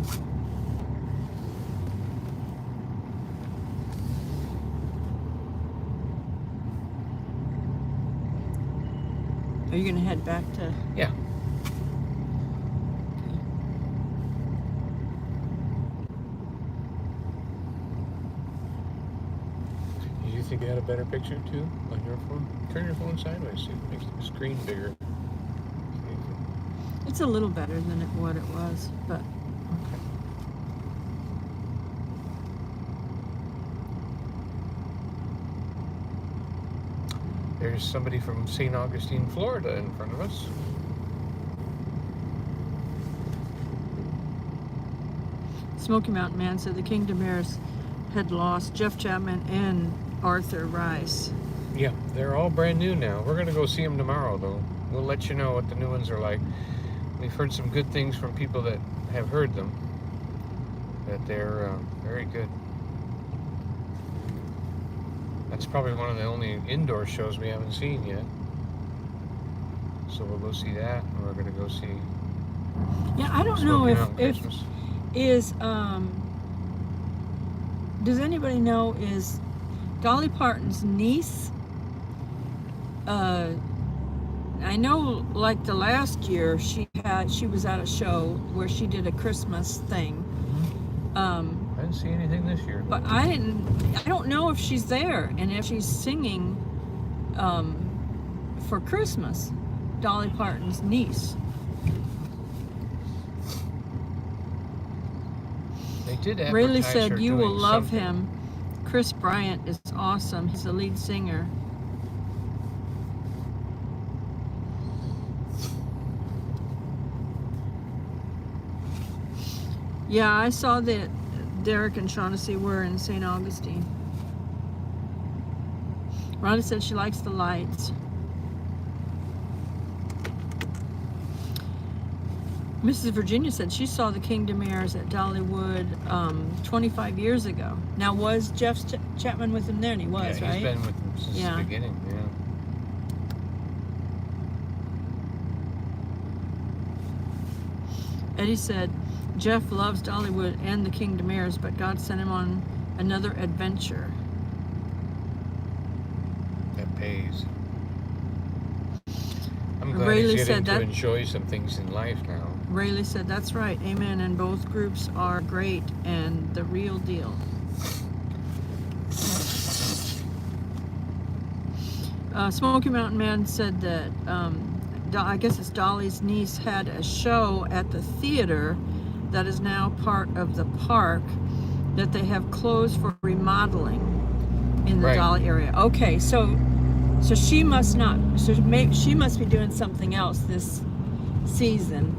Speaker 1: Are you gonna head back to?
Speaker 2: Yeah. You think you had a better picture too on your phone? Turn your phone sideways, see, it makes the screen bigger.
Speaker 1: It's a little better than what it was, but
Speaker 2: Okay. There's somebody from St. Augustine, Florida in front of us.
Speaker 1: Smoky Mountain Man said the King Demares had lost Jeff Chapman and Arthur Rice.
Speaker 2: Yeah, they're all brand new now. We're gonna go see them tomorrow, though. We'll let you know what the new ones are like. We've heard some good things from people that have heard them, that they're very good. That's probably one of the only indoor shows we haven't seen yet. So we'll go see that, and we're gonna go see.
Speaker 1: Yeah, I don't know
Speaker 2: Smoky
Speaker 1: if
Speaker 2: Mountain Christmas.
Speaker 1: does anybody know, is Dolly Parton's niece, I know, like the last year she was at a show where she did a Christmas thing.
Speaker 2: I didn't see anything this year.
Speaker 1: But I don't know if she's there, and if she's singing for Christmas, Dolly Parton's niece.
Speaker 2: They did advertise
Speaker 1: Rayleigh
Speaker 2: her
Speaker 1: said you will
Speaker 2: doing
Speaker 1: love
Speaker 2: something.
Speaker 1: him. Chris Bryant is awesome. He's the lead singer. Yeah, I saw that Derek and Shaughnessy were in St. Augustine. Rhonda said she likes the lights. Mrs. Virginia said she saw the Kingdom Heirs at Dollywood 25 years ago. Now, was Jeff Chapman with him there? And he was,
Speaker 2: yeah,
Speaker 1: right?
Speaker 2: He's been with them since the beginning, yeah.
Speaker 1: Eddie said, Jeff loves Dollywood and the Kingdom Heirs, but God sent him on another adventure.
Speaker 2: That pays. I'm glad
Speaker 1: Rayleigh
Speaker 2: he's getting
Speaker 1: said
Speaker 2: to enjoy some things in life now.
Speaker 1: Rayleigh said, that's right, amen, and both groups are great and the real deal. Smoky Mountain Man said that, I guess it's Dolly's niece had a show at the theater that is now part of the park that they have closed for remodeling in the Dolly area. Okay, so she must not, she must be doing something else this season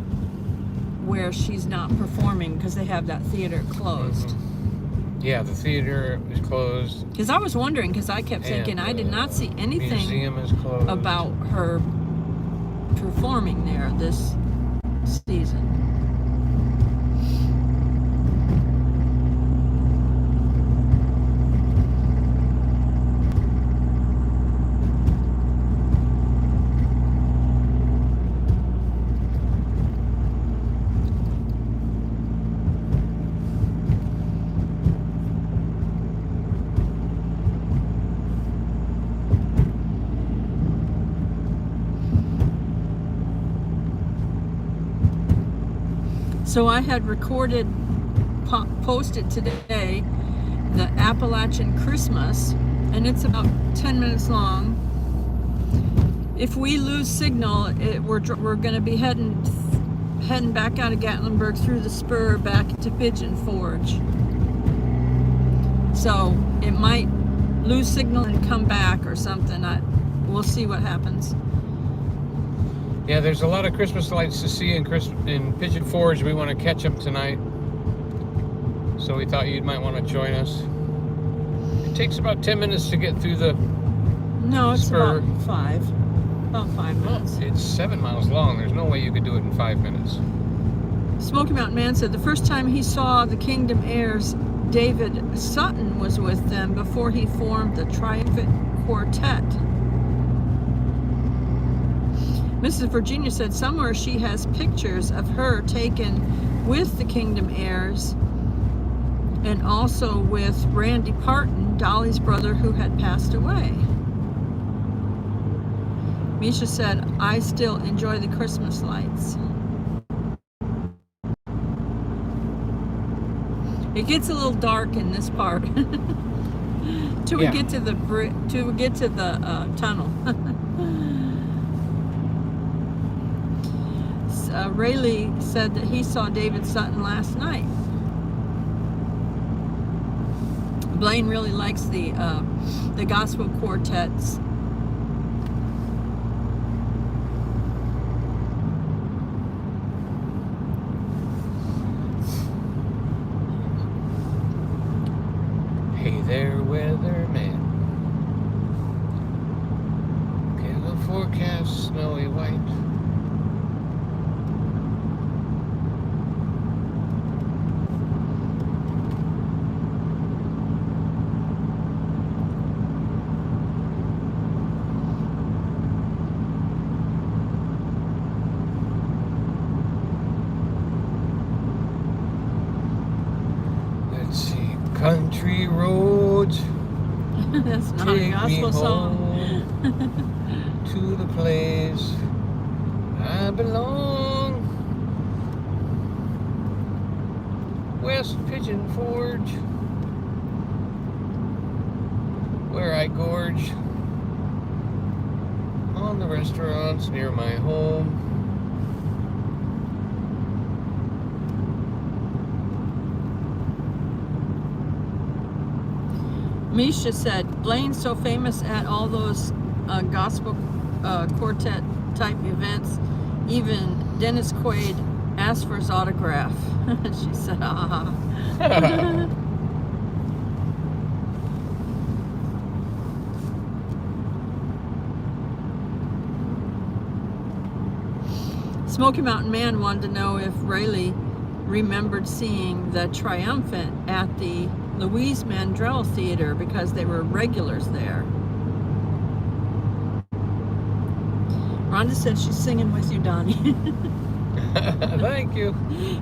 Speaker 1: where she's not performing because they have that theater closed.
Speaker 2: Mm-hmm. Yeah, the theater is closed.
Speaker 1: Because I was wondering, because I kept thinking I did not see anything
Speaker 2: museum is closed.
Speaker 1: About her performing there this season. So I had posted today the Appalachian Christmas, and it's about 10 minutes long. If we lose signal, we're going to be heading back out of Gatlinburg through the spur back to Pigeon Forge. So it might lose signal and come back or something. We'll see what happens.
Speaker 2: Yeah, there's a lot of Christmas lights to see in Pigeon Forge. We want to catch them tonight. So we thought you might want to join us. It takes about 10 minutes to get through the
Speaker 1: No, it's
Speaker 2: spur.
Speaker 1: about 5 minutes.
Speaker 2: Oh, it's 7 miles long. There's no way you could do it in 5 minutes.
Speaker 1: Smoky Mountain Man said the first time he saw the Kingdom Heirs, David Sutton was with them before he formed the Triumphant Quartet. Mrs. Virginia said somewhere she has pictures of her taken with the Kingdom Heirs and also with Randy Parton, Dolly's brother who had passed away. Misha said, I still enjoy the Christmas lights. It gets a little dark in this part till we get to the tunnel. Rayleigh said that he saw David Sutton last night. Blaine really likes the gospel quartets.
Speaker 2: Hey there, weatherman. Give a forecast, snowy white. Country roads.
Speaker 1: That's not a gospel song.
Speaker 2: To the place I belong. West Pigeon Forge, where I gorge on the restaurants near my home.
Speaker 1: Misha said, Blaine's so famous at all those gospel quartet type events, even Dennis Quaid asked for his autograph. She said, ah. Smoky Mountain Man wanted to know if Rayleigh remembered seeing the Triumphant at the Louise Mandrell Theater because they were regulars there. Rhonda said she's singing with you, Donnie.
Speaker 2: Thank you.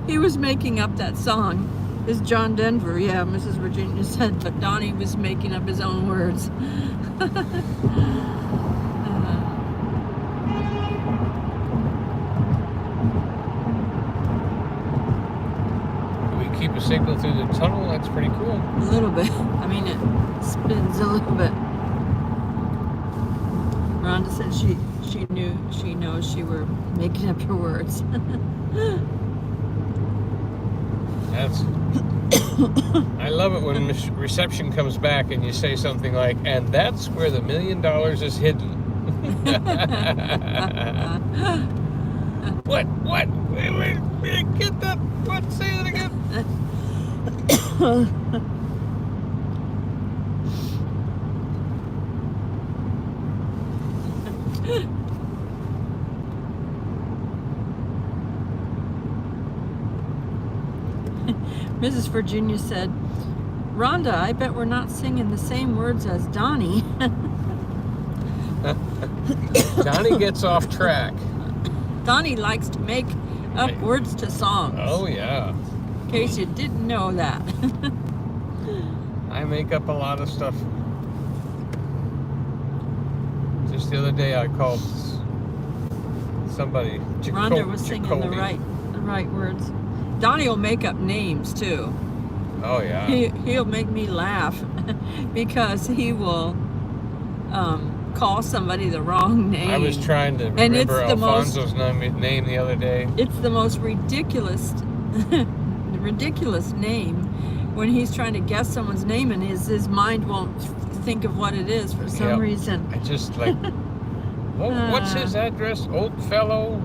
Speaker 1: He was making up that song. It's John Denver, yeah, Mrs. Virginia said, but Donnie was making up his own words.
Speaker 2: We keep a signal through the tunnel. That's pretty cool.
Speaker 1: A little bit. I mean, it spins a little bit. Rhonda said she knows she were making up her words.
Speaker 2: That's. I love it when reception comes back and you say something like, "And that's where the $1 million is hidden." What? Wait, get that. What? Say it again.
Speaker 1: Mrs. Virginia said, Rhonda, I bet we're not singing the same words as Donnie.
Speaker 2: Donnie gets off track.
Speaker 1: Donnie likes to make up words to songs.
Speaker 2: Oh, yeah.
Speaker 1: In case you didn't know that.
Speaker 2: I make up a lot of stuff. Just the other day I called somebody
Speaker 1: Rhonda was singing the right words. Donnie will make up names too.
Speaker 2: Oh yeah.
Speaker 1: He'll make me laugh because he will call somebody the wrong name.
Speaker 2: I was trying to remember Alfonso's name the other day.
Speaker 1: It's the most ridiculous name when he's trying to guess someone's name and his mind won't think of what it is for some reason.
Speaker 2: I just like, what's his address? Old fellow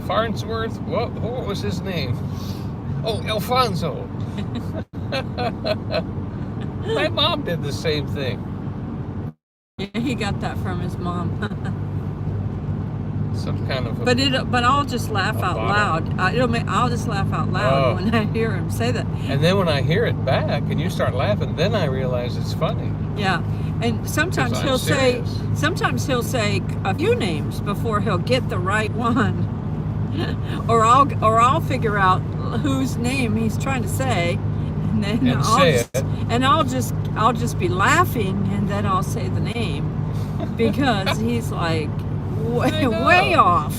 Speaker 2: Farnsworth? What was his name? Oh, Alfonso. My mom did the same thing.
Speaker 1: Yeah, he got that from his mom.
Speaker 2: Some kind of.
Speaker 1: But I'll just laugh out loud. I'll just laugh out loud when I hear him say that.
Speaker 2: And then when I hear it back and you start laughing, then I realize it's funny.
Speaker 1: Yeah, and sometimes he'll say a few names before he'll get the right one, or I'll figure out whose name he's trying to say, and then I'll just be laughing, and then I'll say the name because he's like way off.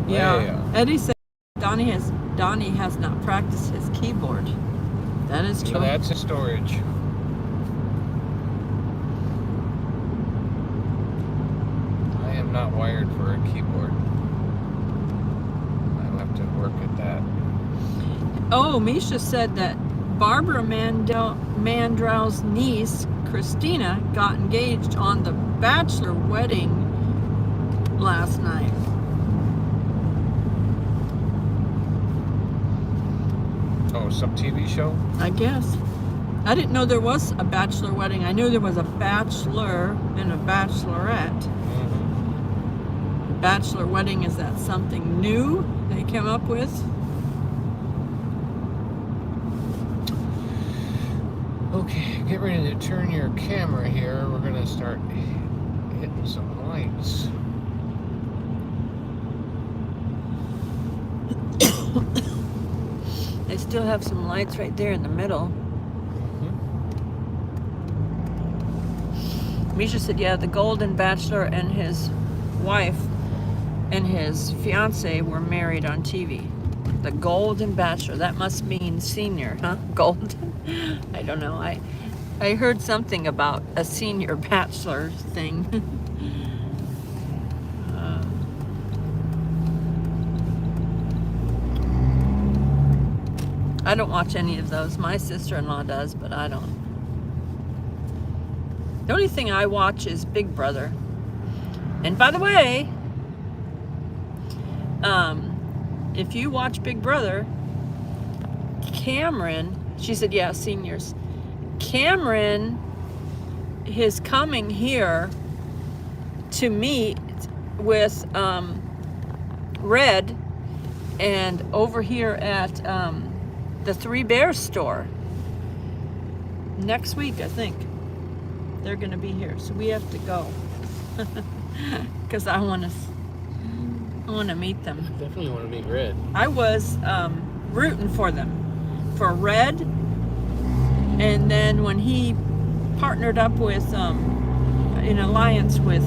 Speaker 1: Yeah, Eddie said Donnie has not practiced his keyboard. That is true.
Speaker 2: So that's a storage. I am not wired for a keyboard. I'll have to work at that.
Speaker 1: Oh, Misha said that Barbara Mandrell's niece, Christina, got engaged on the bachelor wedding last night.
Speaker 2: Oh, some TV show?
Speaker 1: I guess. I didn't know there was a bachelor wedding. I knew there was a bachelor and a bachelorette.
Speaker 2: Mm-hmm.
Speaker 1: Bachelor wedding, is that something new they came up with?
Speaker 2: Okay, get ready to turn your camera here. We're gonna start hitting some lights.
Speaker 1: They still have some lights right there in the middle.
Speaker 2: Mm-hmm.
Speaker 1: Misha said, yeah, the Golden Bachelor and his wife and his fiance were married on TV. The Golden Bachelor, that must mean senior, huh? Golden? I don't know. I heard something about a senior bachelor thing. I don't watch any of those. My sister-in-law does, but I don't. The only thing I watch is Big Brother. And by the way, if you watch Big Brother, Cameron, she said, yeah, seniors. Cameron his coming here to meet with Red and over here at the Three Bears store next week, I think. They're going to be here, so we have to go because I want to meet them.
Speaker 2: I definitely want to meet Red.
Speaker 1: I was rooting for them, for Red, and then when he partnered up with in alliance with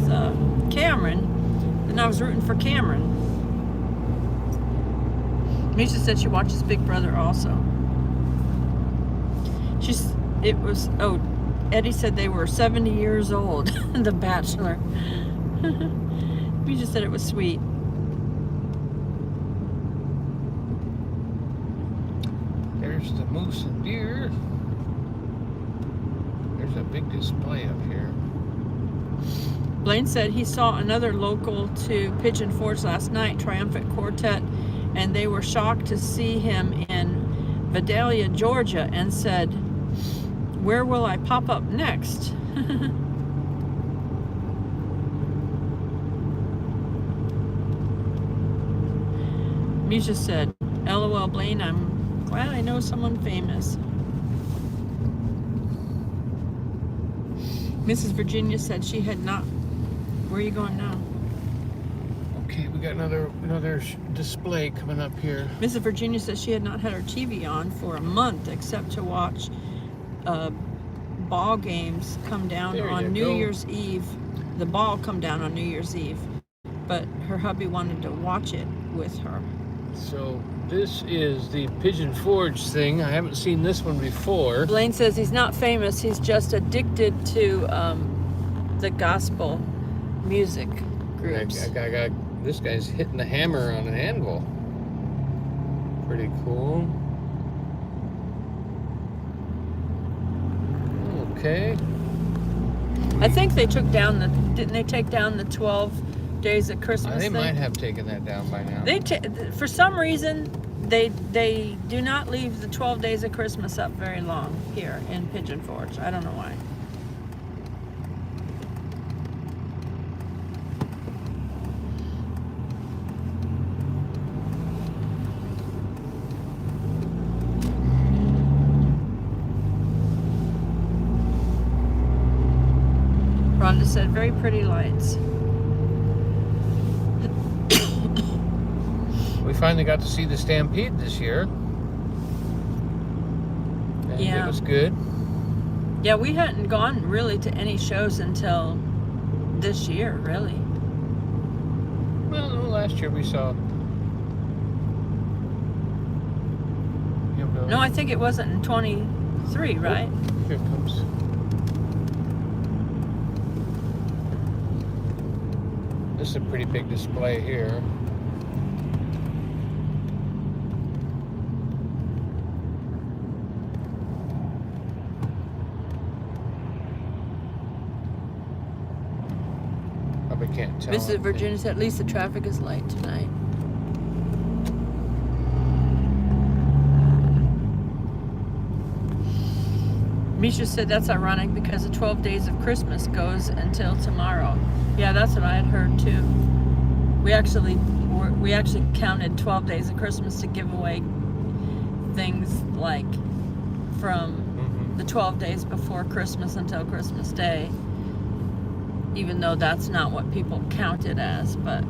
Speaker 1: Cameron, then I was rooting for Cameron. Misha said she watches Big Brother also. Eddie said they were 70 years old, The Bachelor. Misha said it was sweet.
Speaker 2: There's the moose and deer. There's a big display up here.
Speaker 1: Blaine said he saw another local to Pigeon Forge last night, Triumphant Quartet, and they were shocked to see him in Vidalia, Georgia, and said, "Where will I pop up next?" Misha said, "LOL, Blaine, I'm glad I know someone famous." Mrs. Virginia said she had not. Where are you going now?
Speaker 2: Okay, we got another display coming up here.
Speaker 1: Mrs. Virginia says she had not had her TV on for a month except to watch ball games come down
Speaker 2: There
Speaker 1: on
Speaker 2: you
Speaker 1: New
Speaker 2: go.
Speaker 1: Year's Eve. The ball come down on New Year's Eve, but her hubby wanted to watch it with her.
Speaker 2: So this is the Pigeon Forge thing. I haven't seen this one before.
Speaker 1: Blaine says he's not famous. He's just addicted to the gospel music groups.
Speaker 2: This guy's hitting the hammer on an anvil. Pretty cool. Okay.
Speaker 1: I think they took down didn't they take down the 12 days of Christmas
Speaker 2: They
Speaker 1: thing?
Speaker 2: might have taken that down by now.
Speaker 1: For some reason, they do not leave the 12 days of Christmas up very long here in Pigeon Forge. I don't know why. Rhonda said, "Very pretty lights."
Speaker 2: We finally got to see the Stampede this year. And
Speaker 1: Yeah.
Speaker 2: it was good.
Speaker 1: Yeah, we hadn't gone really to any shows until this year, really.
Speaker 2: Well, no, last year we saw.
Speaker 1: No, I think it wasn't in 23, right?
Speaker 2: Here it comes. This is a pretty big display here. Probably can't tell.
Speaker 1: Mrs. Virginia said, "At least the traffic is light tonight." Misha said that's ironic because the 12 days of Christmas goes until tomorrow. Yeah, that's what I had heard too. We actually counted 12 days of Christmas to give away things like from the 12 days before Christmas until Christmas Day, even though that's not what people count it as, but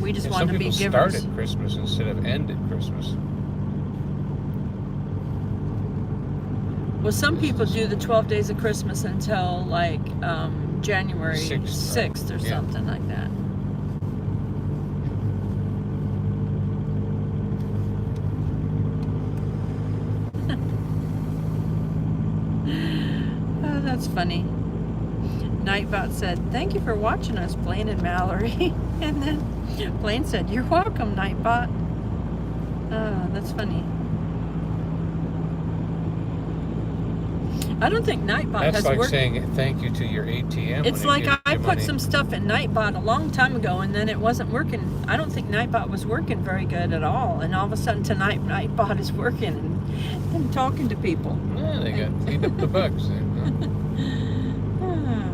Speaker 1: we just wanted to be
Speaker 2: some people
Speaker 1: givers.
Speaker 2: started Christmas instead of ended Christmas.
Speaker 1: Well, some people do the 12 days of Christmas until like January 6th or something like that. Oh, that's funny. Nightbot said, "Thank you for watching us, Blaine and Mallory." And then Blaine said, "You're welcome, Nightbot." Oh, that's funny. I don't think Nightbot
Speaker 2: That's
Speaker 1: has
Speaker 2: like
Speaker 1: worked.
Speaker 2: saying thank you to your ATM.
Speaker 1: It's
Speaker 2: when it
Speaker 1: like
Speaker 2: gives
Speaker 1: I
Speaker 2: you
Speaker 1: put
Speaker 2: money.
Speaker 1: some stuff in Nightbot a long time ago, and then it wasn't working. I don't think Nightbot was working very good at all. And all of a sudden tonight, Nightbot is working and talking to people.
Speaker 2: Yeah, they got cleaned up the bugs then. Huh?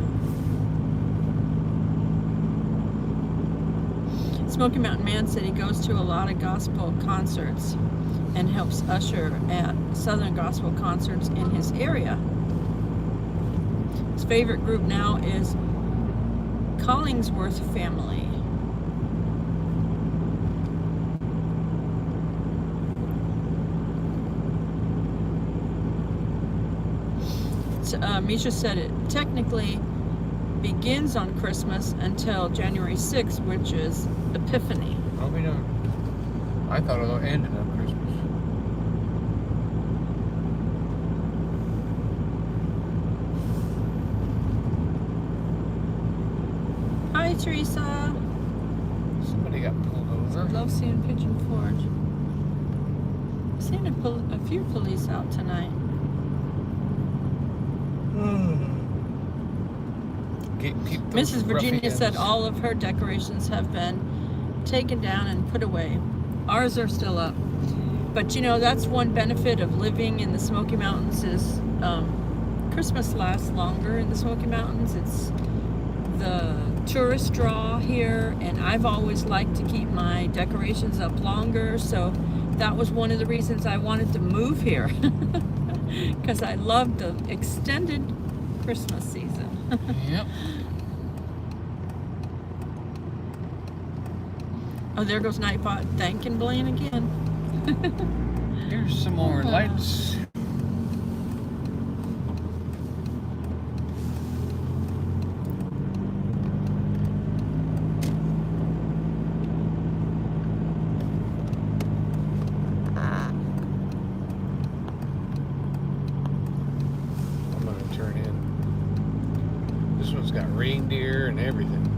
Speaker 1: Smoky Mountain Man said he goes to a lot of gospel concerts and helps usher at Southern gospel concerts in his area. His favorite group now is Collingsworth Family. Misha said it technically begins on Christmas until January 6th, which is Epiphany.
Speaker 2: Oh, we don't. I thought it ended on Christmas.
Speaker 1: Hi, Teresa.
Speaker 2: Somebody got pulled over.
Speaker 1: Love seeing Pigeon Forge. I've seen a few police out tonight.
Speaker 2: Keep those
Speaker 1: Mrs. Virginia said
Speaker 2: ruffians.
Speaker 1: all of her decorations have been taken down and put away. Ours are still up. But you know, that's one benefit of living in the Smoky Mountains is Christmas lasts longer in the Smoky Mountains. It's the tourist draw here, and I've always liked to keep my decorations up longer, so that was one of the reasons I wanted to move here. Because I love the extended Christmas season.
Speaker 2: Yep.
Speaker 1: Oh, there goes Nightbot thanking Blaine again.
Speaker 2: Here's some more lights. I'm gonna turn in. This one's got reindeer and everything.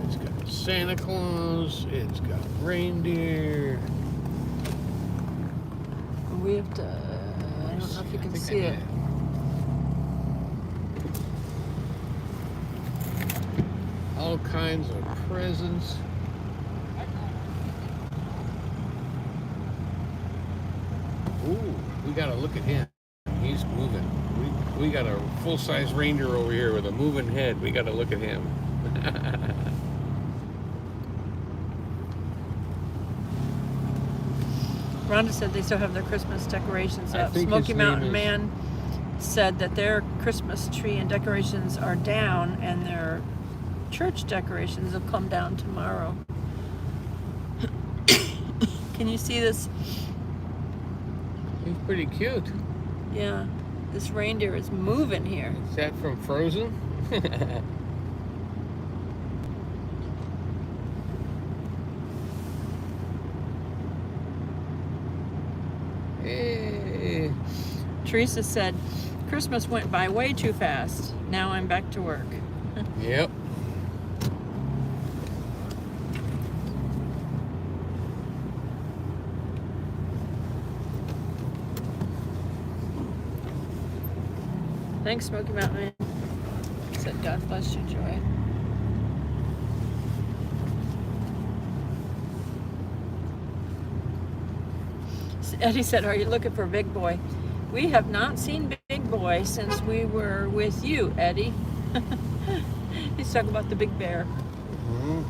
Speaker 2: It's got Santa Claus. It's got reindeer.
Speaker 1: We have to, I don't know if you can see it.
Speaker 2: All kinds of presents. Ooh, we gotta look at him. He's moving. We got a full-size reindeer over here with a moving head. We gotta look at him.
Speaker 1: Rhonda said they still have their Christmas decorations
Speaker 2: I
Speaker 1: up.
Speaker 2: think
Speaker 1: Smoky
Speaker 2: his
Speaker 1: Mountain
Speaker 2: name is-
Speaker 1: Man said that their Christmas tree and decorations are down, and their church decorations will come down tomorrow. Can you see this?
Speaker 2: He's pretty cute.
Speaker 1: Yeah, this reindeer is moving here.
Speaker 2: Is that from Frozen? Hey.
Speaker 1: Teresa said, Christmas went by way too fast. Now I'm back to work.
Speaker 2: Yep.
Speaker 1: Thanks, Smoky Mountain Man. Said, God bless you, Joy. Eddie said, are you looking for Big Boy? We have not seen Big Boy since we were with you, Eddie. He's talking about the big bear.
Speaker 2: Mhm.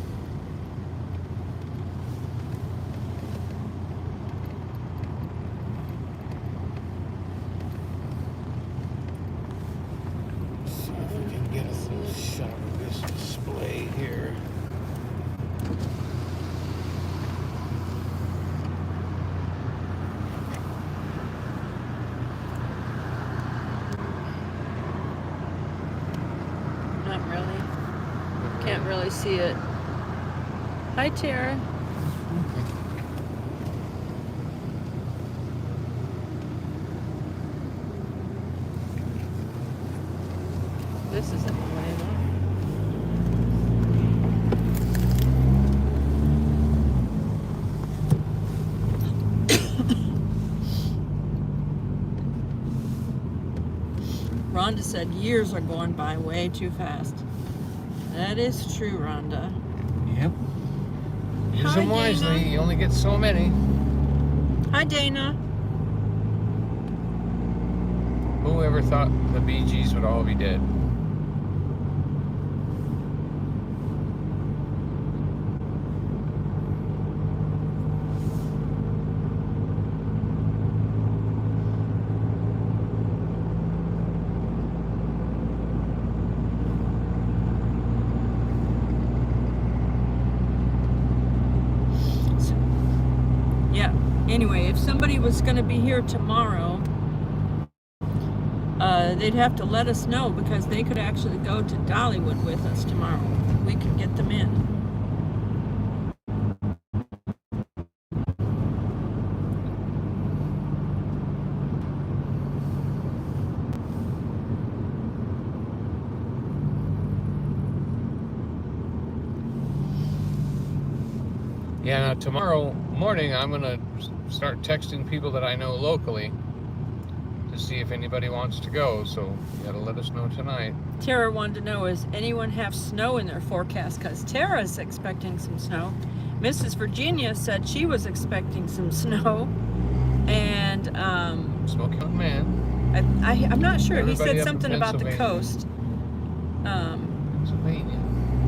Speaker 2: See if we can get a little shot of this display here.
Speaker 1: Not really. Can't really see it. Hi, Tara. This isn't the way though. Rhonda said years are going by way too fast. That is true, Rhonda.
Speaker 2: Yep. Use
Speaker 1: Hi,
Speaker 2: them wisely.
Speaker 1: Dana.
Speaker 2: You only get so many.
Speaker 1: Hi, Dana.
Speaker 2: Whoever thought the Bee Gees would all be dead?
Speaker 1: was going to be here tomorrow, they'd have to let us know because they could actually go to Dollywood with us tomorrow. We could get them in.
Speaker 2: Yeah, now tomorrow morning I'm going to start texting people that I know locally to see if anybody wants to go, so you got to let us know tonight.
Speaker 1: Tara wanted to know, does anyone have snow in their forecast? Because Tara's expecting some snow. Mrs. Virginia said she was expecting some snow. And
Speaker 2: Smoky Mountain Man.
Speaker 1: I'm not sure. He
Speaker 2: Everybody
Speaker 1: said
Speaker 2: up in
Speaker 1: something about the coast.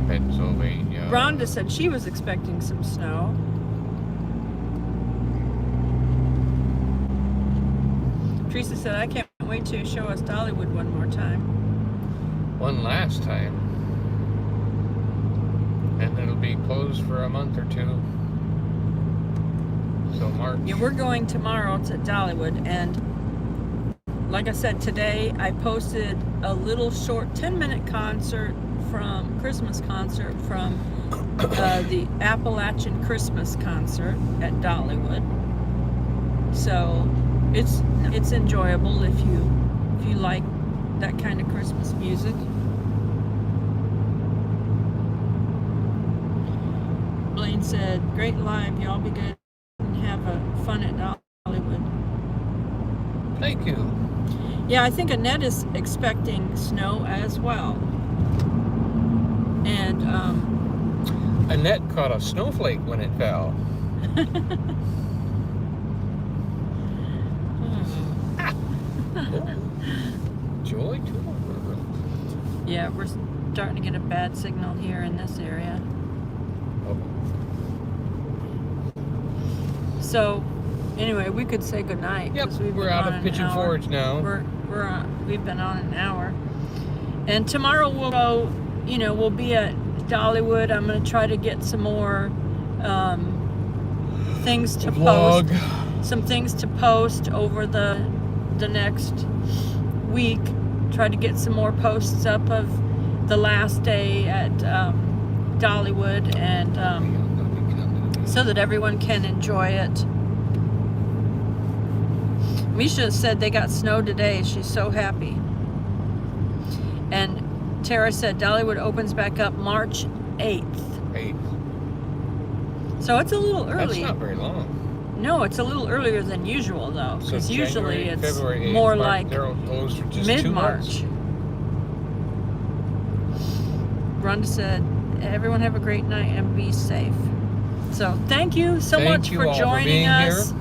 Speaker 2: Pennsylvania.
Speaker 1: Rhonda said she was expecting some snow. Teresa said, I can't wait to show us Dollywood one more time.
Speaker 2: One last time. And it'll be closed for a month or two. So March.
Speaker 1: Yeah, we're going tomorrow to Dollywood, and like I said, today I posted a little short 10-minute Christmas concert from the Appalachian Christmas concert at Dollywood. So it's enjoyable if you like that kind of Christmas music. Blaine said, great live, y'all be good and have fun at Dollywood.
Speaker 2: Thank you.
Speaker 1: Yeah, I think Annette is expecting snow as well. And
Speaker 2: Annette caught a snowflake when it fell. Joy too.
Speaker 1: Yeah, we're starting to get a bad signal here in this area.
Speaker 2: Oh.
Speaker 1: So, anyway, we could say goodnight.
Speaker 2: Yep,
Speaker 1: 'cause we've
Speaker 2: we're
Speaker 1: been
Speaker 2: out
Speaker 1: on
Speaker 2: of
Speaker 1: an
Speaker 2: Pigeon
Speaker 1: hour.
Speaker 2: Forge now.
Speaker 1: We've been on an hour. And tomorrow we'll go, we'll be at Dollywood. I'm going to try to get some more things to
Speaker 2: Vlog.
Speaker 1: post. Some things to post over the next week. Try to get some more posts up of the last day at Dollywood, and so that everyone can enjoy it. Misha said they got snow today. She's so happy. And Tara said Dollywood opens back up March 8th.
Speaker 2: 8th.
Speaker 1: So it's a little early.
Speaker 2: That's not very long.
Speaker 1: No, it's a little earlier than usual, though,
Speaker 2: So
Speaker 1: because usually
Speaker 2: January,
Speaker 1: it's
Speaker 2: February 8th,
Speaker 1: more
Speaker 2: March,
Speaker 1: like
Speaker 2: they're closed for just 2
Speaker 1: mid-March.
Speaker 2: months.
Speaker 1: Rhonda said, everyone have a great night and be safe. So thank you so much for joining us.
Speaker 2: Here.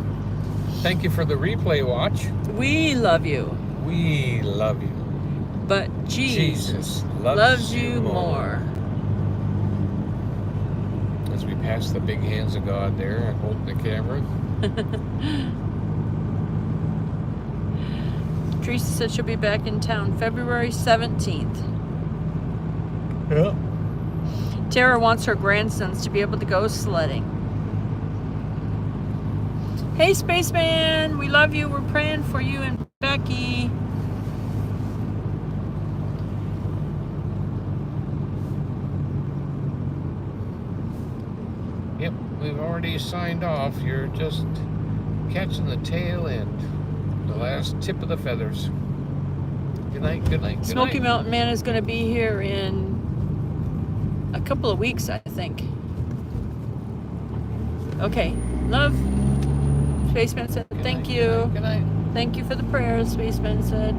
Speaker 2: Thank you for the replay watch.
Speaker 1: We love you.
Speaker 2: We love you.
Speaker 1: But Jesus
Speaker 2: loves
Speaker 1: you more.
Speaker 2: As we pass the big hands of God there, holding the camera.
Speaker 1: Teresa said she'll be back in town February 17th.
Speaker 2: Yeah.
Speaker 1: Tara wants her grandsons to be able to go sledding. Hey, Spaceman, we love you. We're praying for you and Becky.
Speaker 2: Yep, we've already signed off. You're just catching the tail end. The last tip of the feathers. Good night, good night, good
Speaker 1: Smoky
Speaker 2: night.
Speaker 1: Mountain Man is going to be here in a couple of weeks, I think. Okay, love. Spaceman said,
Speaker 2: Good
Speaker 1: thank
Speaker 2: night,
Speaker 1: you.
Speaker 2: Good night.
Speaker 1: Thank you for the prayers, Spaceman said.